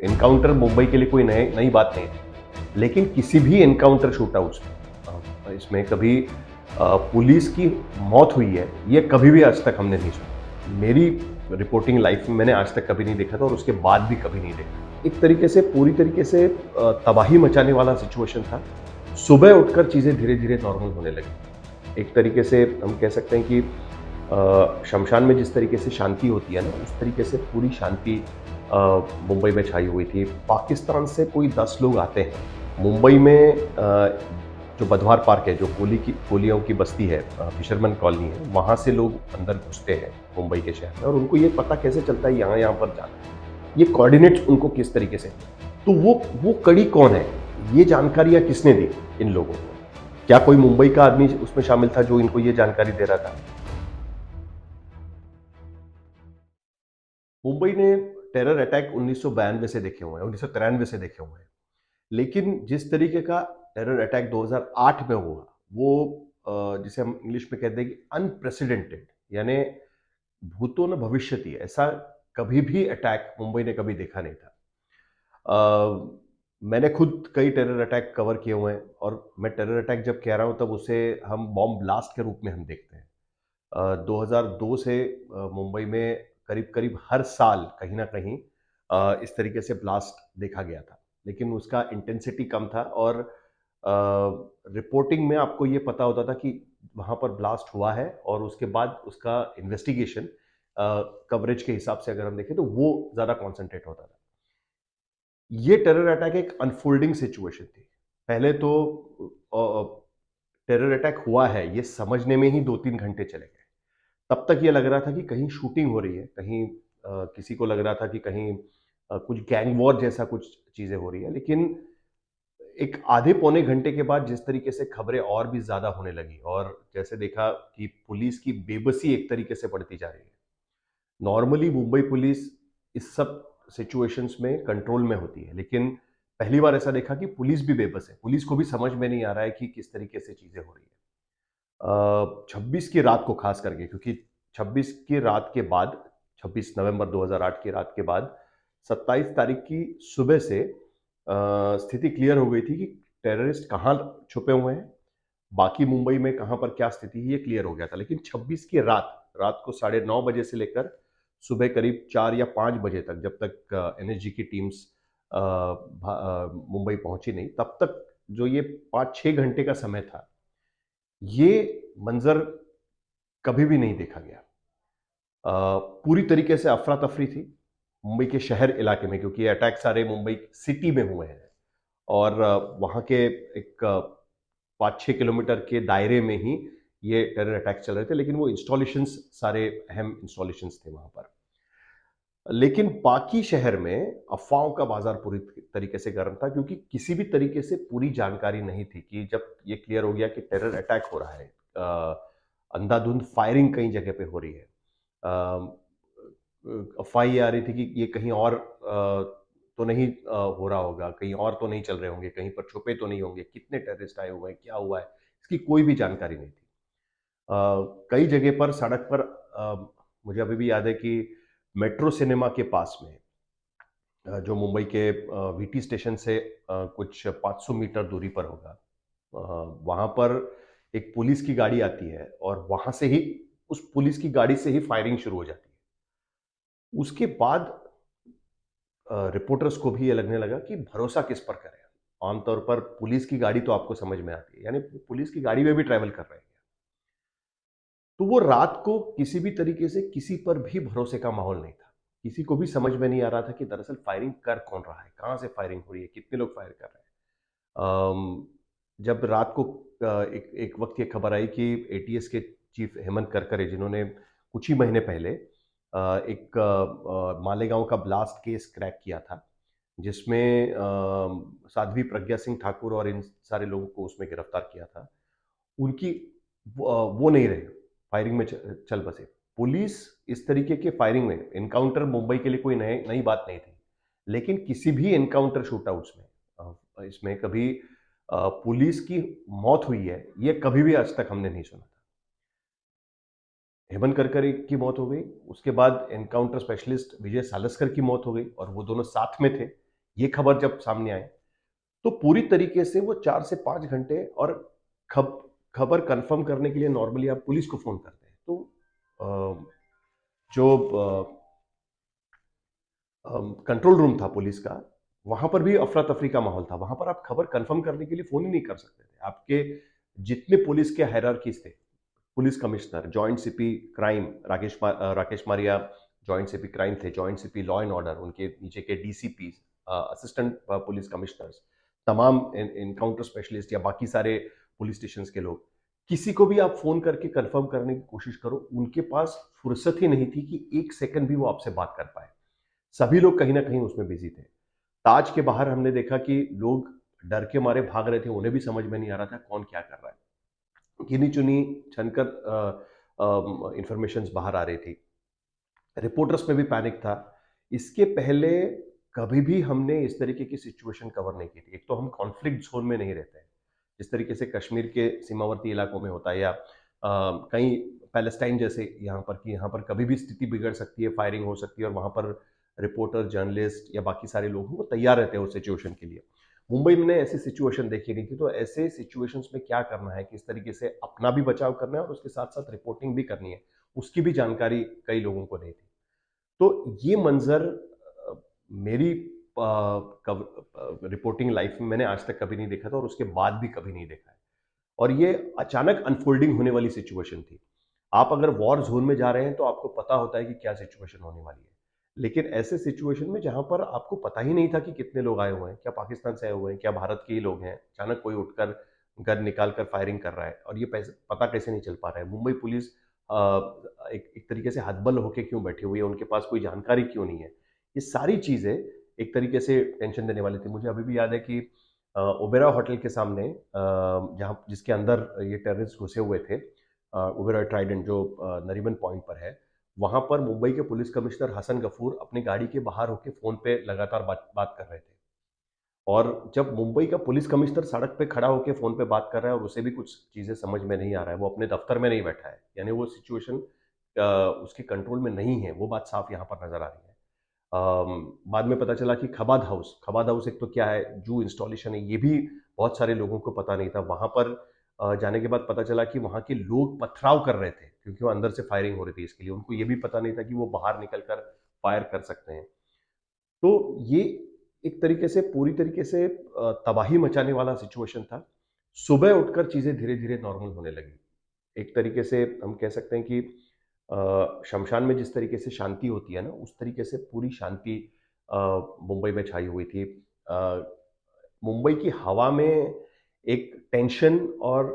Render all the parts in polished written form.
Encounter Mumbai के लिए कोई नई बात नहीं थी, लेकिन किसी भी एनकाउंटर शूटआउट्स में इसमें कभी पुलिस की मौत हुई है, ये कभी भी आज तक हमने नहीं सुना। मेरी रिपोर्टिंग लाइफ में मैंने आज तक कभी नहीं देखा था और उसके बाद भी कभी नहीं देखा। एक तरीके से पूरी तरीके से तबाही मचाने वाला सिचुएशन था। सुबह उठकर चीज़ें धीरे-धीरे नॉर्मल होने लगी। एक तरीके से हम कह सकते हैं कि शमशान में जिस तरीके से शांति होती है ना, उस तरीके से पूरी शांति मुंबई में छाई हुई थी। पाकिस्तान से कोई 10 लोग आते हैं। मुंबई में जो बधवार पार्क है, जो कोलियों की बस्ती है, फिशरमैन कॉलोनी है, वहाँ से लोग अंदर घुसते हैं मुंबई के शहर में और उनको ये पता कैसे चलता है यहाँ-यहाँ पर जाना है। ये कोऑर्डिनेट्स उनको किस तरीके से, तो वो कड़ी कौन है? ये जानकारियाँ किसने दी इन लोगों को? क्या कोई मुंबई का आदमी उसमें शामिल था जो इनको ये जानकारी दे रहा था? मुंबई ने टेरर अटैक 1992 से देखे हुए हैं, 1993 से देखे हुए हैं। लेकिन जिस तरीके का टेरर अटैक 2008 में हुआ, वो जिसे हम इंग्लिश में कहते हैं कि अनप्रेसिडेंटेड, यानी भूतो न भविष्यति, ऐसा कभी भी अटैक मुंबई ने कभी देखा नहीं था। मैंने खुद कई टेरर अटैक कवर किए हुए हैं और मैं टेरर अटैक जब कह रहा हूँ तब उसे हम बॉम्ब ब्लास्ट के रूप में हम देखते हैं। 2002 से मुंबई में करीब-करीब हर साल कहीं न कहीं इस तरीके से ब्लास्ट देखा गया था। लेकिन उसका इंटेंसिटी कम था और रिपोर्टिंग में आपको ये पता होता था कि वहाँ पर ब्लास्ट हुआ है और उसके बाद उसका इन्वेस्टिगेशन कवरेज के हिसाब से अगर हम देखें तो वो ज़्यादा कॉन्संट्रेट होता था। ये टेरर अटैक एक अनफोल्डिंग सिचुएशन थी। पहले तो टेरर अटैक हुआ है, ये समझने में ही 2-3 घंटे चले गए। तब तक ये लग रहा था कि कहीं शूटिंग हो रही है, कहीं किसी को लग रहा था कि कहीं कुछ गैंग वॉर जैसा कुछ चीज़ें हो रही है। लेकिन एक आधे पौने घंटे के बाद जिस तरीके से खबरें और भी ज़्यादा होने लगी और जैसे देखा कि पुलिस की बेबसी एक तरीके से बढ़ती जा रही है। नॉर्मली मुंबई पुलिस इस सब सिचुएशंस में कंट्रोल में होती है, लेकिन पहली बार ऐसा देखा कि पुलिस भी बेबस है। पुलिस को भी समझ में नहीं आ रहा है कि किस तरीके से चीज़ें हो रही है। 26 की रात को खास करके, क्योंकि 26 की रात के बाद, 26 नवंबर 2008 की रात के बाद 27 तारीख की सुबह से स्थिति क्लियर हो गई थी कि टेररिस्ट कहाँ छुपे हुए हैं, बाकी मुंबई में कहाँ पर क्या स्थिति है, ये क्लियर हो गया था। लेकिन 26 की रात को 9:30 बजे से लेकर सुबह करीब 4 या 5 बजे तक, जब तक एनएसजी की टीम्स मुंबई पहुंची नहीं, तब तक जो ये 5-6 घंटे का समय था, ये मंजर कभी भी नहीं देखा गया। पूरी तरीके से अफरा-तफरी थी मुंबई के शहर इलाके में, क्योंकि ये अटैक सारे मुंबई सिटी में हुए हैं और वहाँ के एक 5-6 किलोमीटर के दायरे में ही ये टेरर अटैक चल रहे थे, लेकिन वो इंस्टॉलेशंस सारे अहम इंस्टॉलेशंस थे वहाँ पर। लेकिन बाकी शहर में अफ़वाहों का बाज़ार पूरी तरीके से गर्म था, क्योंकि किसी भी तरीके से पूरी जानकारी नहीं थी कि जब ये क्लियर हो गया कि टेरर अटैक हो रहा है, अंधाधुंध फायरिंग कई जगह पे हो रही है। अफ़वाह ये आ रही थी कि ये कहीं और तो नहीं हो रहा होगा, कहीं और तो नहीं चल रहे होंगे, कहीं पर छुपे तो नहीं होंगे, कितने टेररिस्ट आए हुए हैं, क्या हुआ है, इसकी कोई भी जानकारी नहीं थी। कई जगह पर सड़क पर मुझे अभी भी याद है कि मेट्रो सिनेमा के पास में, जो मुंबई के वीटी स्टेशन से कुछ 500 मीटर दूरी पर होगा, वहाँ पर एक पुलिस की गाड़ी आती है और वहाँ से ही, उस पुलिस की गाड़ी से ही फायरिंग शुरू हो जाती है। उसके बाद रिपोर्टर्स को भी ये लगने लगा कि भरोसा किस पर करें। आमतौर पर पुलिस की गाड़ी तो आपको समझ में आती है, यानी पुलिस की गाड़ी में भी ट्रैवल कर रहे हैं। तो वो रात को किसी भी तरीके से किसी पर भी भरोसे का माहौल नहीं था। किसी को भी समझ में नहीं आ रहा था कि दरअसल फायरिंग कर कौन रहा है, कहाँ से फायरिंग हो रही है, कितने लोग फायर कर रहे हैं। जब रात को एक एक वक्त ये खबर आई कि एटीएस के चीफ हेमंत करकरे, जिन्होंने कुछ ही महीने पहले एक मालेगांव का ब्लास्ट केस क्रैक किया था, जिसमें साध्वी प्रज्ञा सिंह ठाकुर और इन सारे लोगों को उसमें गिरफ्तार किया था, उनकी वो नहीं रहे, फायरिंग में चल बसे। पुलिस इस तरीके के फायरिंग में, एनकाउंटर मुंबई के लिए कोई नई बात नहीं थी, लेकिन किसी भी एनकाउंटर शूटआउट्स में इसमें कभी पुलिस की मौत हुई है, ये कभी भी आज तक हमने नहीं सुना था। हेमंत करकरे की मौत हो गई, उसके बाद एनकाउंटर स्पेशलिस्ट विजय सालस्कर की मौत हो गई और वो दोनों साथ में थे। ये खबर जब सामने आई तो पूरी तरीके से वो 4 से 5 घंटे, और खबर कंफर्म करने के लिए नॉर्मली आप पुलिस को फोन करते हैं, तो जो कंट्रोल रूम था पुलिस का, वहां पर भी अफरा तफरी का माहौल था। वहां पर आप खबर कंफर्म करने के लिए फोन ही नहीं कर सकते थे। आपके जितने पुलिस के हायरार्कीज थे, police commissioner, joint CP crime Rakesh Maria joint CP crime थे, joint CP law and order, उनके नीचे के डीसीपी, असिस्टेंट पुलिस कमिश्नर्स, तमाम इनकाउंटर स्पेशलिस्ट या बाकी सारे पुलिस स्टेशन के लोग, किसी को भी आप फोन करके कंफर्म करने की कोशिश करो, उनके पास फुर्सत ही नहीं थी कि 1 सेकंड भी वो आपसे बात कर पाए। सभी लोग कहीं ना कहीं उसमें बिजी थे। ताज के बाहर हमने देखा कि लोग डर के मारे भाग रहे थे, उन्हें भी समझ में नहीं आ रहा था कौन क्या कर रहा है। गिनी चुनी छनकर इंफॉर्मेशन बाहर आ रही थी, रिपोर्टर्स में भी पैनिक था। इसके पहले कभी भी हमने इस तरीके की सिचुएशन कवर नहीं की थी। एक तो हम कॉन्फ्लिक्ट जोन में नहीं रहते हैं, जिस तरीके से कश्मीर के सीमावर्ती इलाकों में होता है, या कहीं पैलेस्टाइन जैसे यहाँ पर, कि यहाँ पर कभी भी स्थिति बिगड़ सकती है, फायरिंग हो सकती है, और वहाँ पर रिपोर्टर, जर्नलिस्ट या बाकी सारे लोग हैं वो तैयार रहते हैं उस सिचुएशन के लिए। मुंबई में ऐसी सिचुएशन देखी नहीं थी, तो ऐसे सिचुएशंस में क्या करना है, किस तरीके से अपना भी बचाव करना है और उसके साथ साथ रिपोर्टिंग भी करनी है, उसकी भी जानकारी कई लोगों को नहीं थी। तो ये मंजर मेरी रिपोर्टिंग लाइफ में मैंने आज तक कभी नहीं देखा था, और उसके बाद भी कभी नहीं देखा है। और ये अचानक अनफोल्डिंग होने वाली सिचुएशन थी। आप अगर वॉर जोन में जा रहे हैं तो आपको पता होता है कि क्या सिचुएशन होने वाली है, लेकिन ऐसे सिचुएशन में जहां पर आपको पता ही नहीं था कि कितने लोग आए हुए हैं, क्या पाकिस्तान से आए हुए हैं, क्या भारत के ही लोग हैं, अचानक कोई उठकर गन निकाल कर फायरिंग कर रहा है, और ये पता कैसे नहीं चल पा रहा है। मुंबई पुलिस एक तरीके से हतबल होके क्यों बैठी हुई है, उनके पास कोई जानकारी क्यों नहीं है, ये सारी चीजें एक तरीके से टेंशन देने वाली थी। मुझे अभी भी याद है कि ओबेरॉय होटल के सामने, जहाँ जिसके अंदर ये टेररिस्ट घुसे हुए थे, ओबेरॉय ट्राइडेंट जो नरीमन पॉइंट पर है, वहां पर मुंबई के पुलिस कमिश्नर हसन गफूर अपनी गाड़ी के बाहर होकर फोन पे लगातार बात कर रहे थे। और जब मुंबई का पुलिस कमिश्नर सड़क पे खड़ा होकर फोन पे बात कर रहा है और उसे भी कुछ चीजें समझ में नहीं आ रहा है, वो अपने दफ्तर में नहीं बैठा है, यानी वो सिचुएशन उसके कंट्रोल में नहीं है, वो बात साफ यहाँ पर नजर आ रही है। बाद में पता चला कि खबाद हाउस एक तो क्या है, जू इंस्टॉलेशन है, ये भी बहुत सारे लोगों को पता नहीं था। वहां पर जाने के बाद पता चला कि वहां के लोग पथराव कर रहे थे, क्योंकि वो अंदर से फायरिंग हो रही थी, इसके लिए उनको ये भी पता नहीं था कि वो बाहर निकलकर फायर कर सकते हैं। तो ये एक तरीके से पूरी तरीके से तबाही मचाने वाला सिचुएशन था। सुबह उठकर चीजें धीरे धीरे नॉर्मल होने लगी। एक तरीके से हम कह सकते हैं कि शमशान में जिस तरीके से शांति होती है ना, उस तरीके से पूरी शांति मुंबई में छाई हुई थी। मुंबई की हवा में एक टेंशन और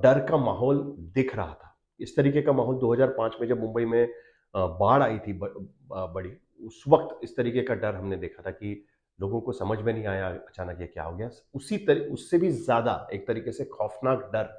डर का माहौल दिख रहा था। इस तरीके का माहौल 2005 में जब मुंबई में बाढ़ आई थी बड़ी, उस वक्त इस तरीके का डर हमने देखा था कि लोगों को समझ में नहीं आया अचानक ये क्या हो गया। उससे भी ज्यादा एक तरीके से खौफनाक डर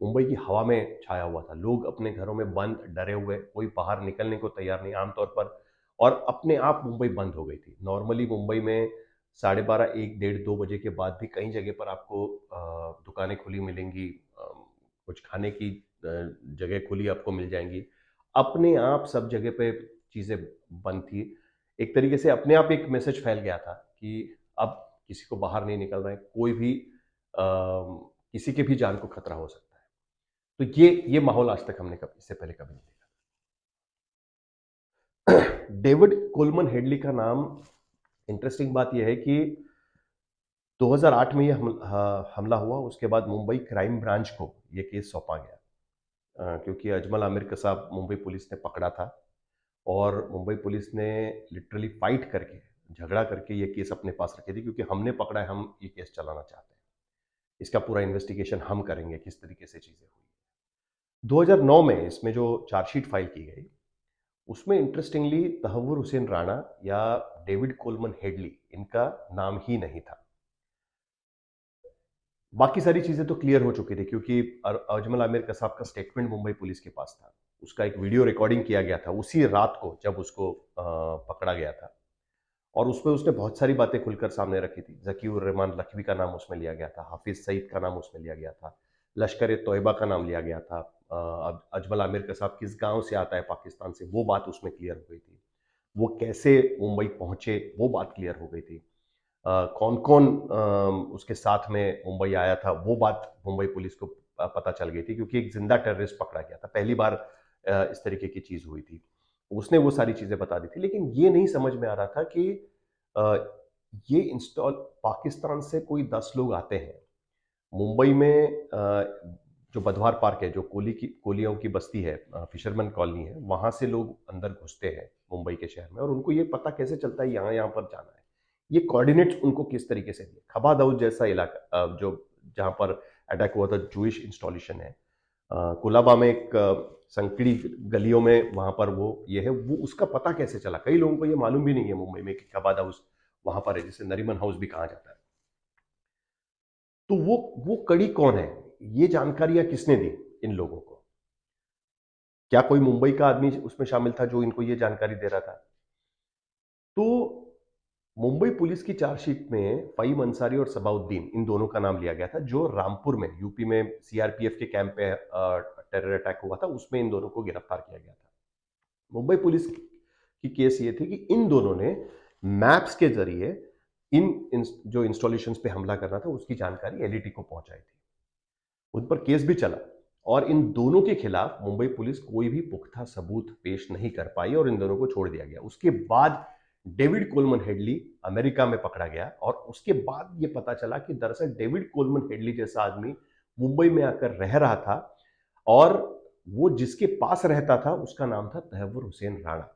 मुंबई की हवा में छाया हुआ था। लोग अपने घरों में बंद, डरे हुए, कोई बाहर निकलने को तैयार नहीं आमतौर पर, और अपने आप मुंबई बंद हो गई थी। नॉर्मली मुंबई में 12:30, 1, 1:30, 2 बजे के बाद भी कई जगह पर आपको दुकानें खुली मिलेंगी, कुछ खाने की जगह खुली आपको मिल जाएंगी। अपने आप सब जगह पे चीज़ें बंद थी। एक तरीके से अपने आप एक मैसेज फैल गया था कि अब किसी को बाहर नहीं निकलना है, कोई भी किसी के भी जान को खतरा हो सकता है। तो ये माहौल आज तक हमने कभी, इससे पहले कभी नहीं देखा। डेविड कोलमन हेडली का नाम, इंटरेस्टिंग बात यह है कि 2008 में ये हमला हुआ, उसके बाद मुंबई क्राइम ब्रांच को ये केस सौंपा गया, क्योंकि अजमल आमिर कसाब मुंबई पुलिस ने पकड़ा था, और मुंबई पुलिस ने लिटरली फाइट करके, झगड़ा करके ये केस अपने पास रखे थे, क्योंकि हमने पकड़ा है, हम ये केस चलाना चाहते हैं, इसका पूरा इन्वेस्टिगेशन हम करेंगे, किस तरीके से चीज़ें हुई। 2009 में इसमें जो चार्जशीट फाइल की गई, उसमें इंटरेस्टिंगली तहव्वुर हुसैन राणा या डेविड कोलमन हेडली, इनका नाम ही नहीं था। बाकी सारी चीजें तो क्लियर हो चुकी थी, क्योंकि अजमल आमिर कसाब का स्टेटमेंट मुंबई पुलिस के पास था, उसका एक वीडियो रिकॉर्डिंग किया गया था उसी रात को जब उसको पकड़ा गया था, और उसमें उसने बहुत सारी बातें खुलकर सामने रखी थी। जकीउर रहमान लखवी का नाम उसमें लिया गया था, हाफिज सईद का नाम उसमें लिया गया था, लश्कर ए तोयबा का नाम लिया गया था, अजमल आमिर कसाब किस गांव से आता है पाकिस्तान से, वो बात उसमें क्लियर हो गई थी। वो कैसे मुंबई पहुंचे, वो बात क्लियर हो गई थी। कौन कौन उसके साथ में मुंबई आया था, वो बात मुंबई पुलिस को पता चल गई थी, क्योंकि एक जिंदा टेररिस्ट पकड़ा गया था, पहली बार इस तरीके की चीज हुई थी। उसने वो सारी चीजें बता दी थी, लेकिन ये नहीं समझ में आ रहा था कि अ, ये इंस्टॉल पाकिस्तान से कोई 10 लोग आते हैं मुंबई में, जो बधवार पार्क है, जो कोलियों की बस्ती है, फिशरमैन कॉलोनी है, वहां से लोग अंदर घुसते हैं मुंबई के शहर में, और उनको ये पता कैसे चलता है यहाँ यहाँ पर जाना है, ये कोऑर्डिनेट्स उनको किस तरीके से दिए। खबा दाऊद जैसा इलाका, जो जहां पर अटैक हुआ था, जूइश इंस्टॉलेशन है, कोलाबा में एक संकड़ी गलियों में, वहां पर वो ये है, वो उसका पता कैसे चला, कई लोगों को ये मालूम भी नहीं है मुंबई में कि खबा हाउस वहां पर है, जिसे नरीमन हाउस भी कहा जाता है। तो वो कड़ी कौन है, ये जानकारियां किसने दी इन लोगों को? क्या कोई मुंबई का आदमी उसमें शामिल था जो इनको ये जानकारी दे रहा था? तो मुंबई पुलिस की चार्जशीट में फहीम अंसारी और सबाउद्दीन, इन दोनों का नाम लिया गया था, जो रामपुर में, यूपी में सीआरपीएफ के कैंप पे टेरर अटैक हुआ था, उसमें इन दोनों को गिरफ्तार किया गया था। मुंबई पुलिस की केस ये थी कि इन दोनों ने मैप्स के जरिए इन जो इंस्टॉलेशंस पे हमला करना था उसकी जानकारी एलईटी को पहुंचाई थी। उन पर केस भी चला, और इन दोनों के खिलाफ मुंबई पुलिस कोई भी पुख्ता सबूत पेश नहीं कर पाई, और इन दोनों को छोड़ दिया गया। उसके बाद डेविड कोलमन हेडली अमेरिका में पकड़ा गया, और उसके बाद यह पता चला कि दरअसल डेविड कोलमन हेडली जैसा आदमी मुंबई में आकर रह रहा था, और वो जिसके पास रहता था उसका नाम था तहव्वुर हुसैन राणा।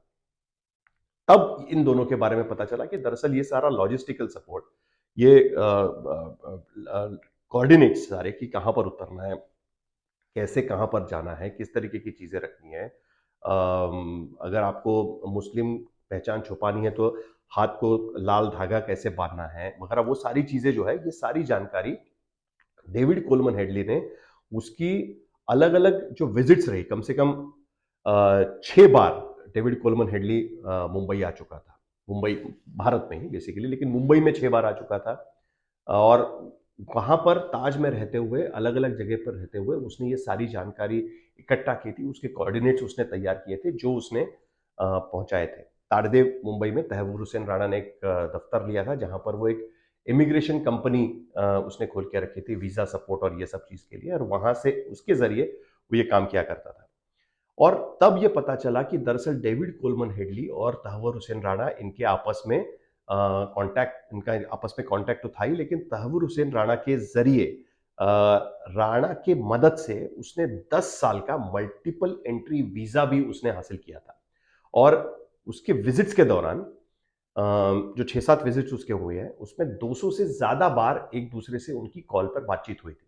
तब इन दोनों के बारे में पता चला कि दरअसल ये सारा लॉजिस्टिकल सपोर्ट, ये कोऑर्डिनेट्स सारे कि कहां पर उतरना है, कैसे कहां पर जाना है, किस तरीके की चीजें रखनी है, अगर आपको मुस्लिम पहचान छुपानी है तो हाथ को लाल धागा कैसे बांधना है वगैरह, वो सारी चीजें जो है, ये सारी जानकारी डेविड कोलमन हेडली ने, उसकी अलग अलग जो विजिट्स रही, कम से कम 6 बार डेविड कोलमन हेडली मुंबई आ चुका था, मुंबई भारत में ही बेसिकली, लेकिन मुंबई में 6 बार आ चुका था, और वहां पर ताज में रहते हुए, अलग अलग जगह पर रहते हुए उसने ये सारी जानकारी इकट्ठा की थी, उसके कोऑर्डिनेट्स उसने तैयार किए थे, जो उसने पहुंचाए थे। ताड़देव मुंबई में तहव्वुर हुसैन राणा ने एक दफ्तर लिया था, जहां पर वो एक इमिग्रेशन कंपनी उसने खोल के रखी थी, वीजा सपोर्ट और ये सब चीज के लिए, और वहां से उसके जरिए वो ये काम किया करता था। और तब ये पता चला कि दरअसल डेविड कोलमन हेडली और तहव्वुर हुसैन राणा, इनके आपस में कांटेक्ट, इनका आपस में कांटेक्ट तो था ही, लेकिन तहव्वुर हुसैन राणा के जरिए राणा के मदद से उसने 10 साल का मल्टीपल एंट्री वीजा भी उसने हासिल किया था, और उसके विजिट्स के दौरान जो 6-7 विजिट्स उसके हुए हैं, उसमें 200 से ज्यादा बार एक दूसरे से उनकी कॉल पर बातचीत हुई थी।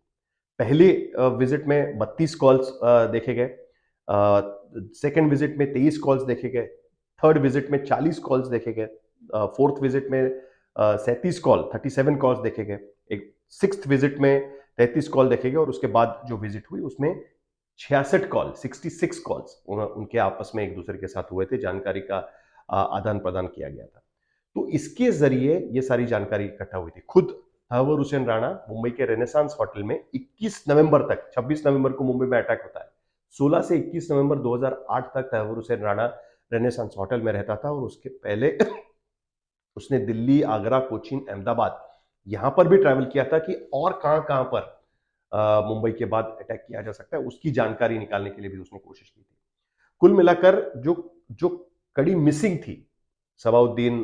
पहले विजिट में 32 कॉल्स देखे गए, सेकेंड विजिट में 23 कॉल्स देखे गए, थर्ड विजिट में 40 कॉल्स देखे गए, फोर्थ विजिट में 37 कॉल्स देखे गए, एक सिक्स्थ विजिट में 33 कॉल देखे गए, और उसके बाद जो विजिट हुई उसमें 66 कॉल्स उनके आपस में एक दूसरे के साथ हुए थे, जानकारी का आदान प्रदान किया गया था। तो इसके जरिए ये सारी जानकारी इकट्ठा हुई थी। खुद तहव्वुर हुसैन राणा मुंबई के रेनेसांस होटल में 21 नवंबर तक, 26 नवंबर को मुंबई में अटैक होता है, 16 से 21 नवंबर 2008 तक तहव्वुर हुसैन राणा रेनेसांस होटल में रहता था, और उसके पहले उसने दिल्ली, आगरा, कोचीन, अहमदाबाद यहां पर भी ट्रैवल किया था कि और कहां कहां पर मुंबई के बाद अटैक किया जा सकता है, उसकी जानकारी निकालने के लिए भी उसने कोशिश की थी। कुल मिलाकर जो जो कड़ी मिसिंग थी सबाउद्दीन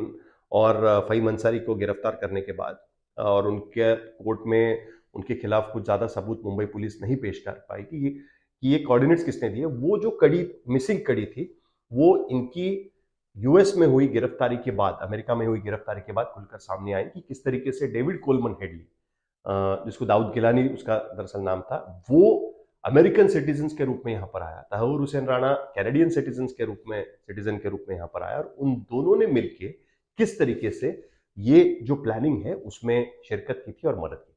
और फहीम अंसारी को गिरफ्तार करने के बाद, और उनके कोर्ट में उनके खिलाफ कुछ ज्यादा सबूत मुंबई पुलिस नहीं पेश कर पाई कि ये कोऑर्डिनेट्स किसने दिए, वो जो कड़ी मिसिंग कड़ी थी, वो इनकी यूएस में हुई गिरफ्तारी के बाद, अमेरिका में हुई गिरफ्तारी के बाद खुलकर सामने आई कि किस तरीके से डेविड कोलमन हेडली, जिसको दाऊद गिलानी उसका दरअसल नाम था, वो अमेरिकन सिटीजन के रूप में यहां पर आया, तहव्वुर हुसैन राणा कैनेडियन सिटीजन के रूप में यहां पर आया, और उन दोनों ने मिलकर किस तरीके से ये जो प्लानिंग है उसमें शिरकत की थी और मदद की।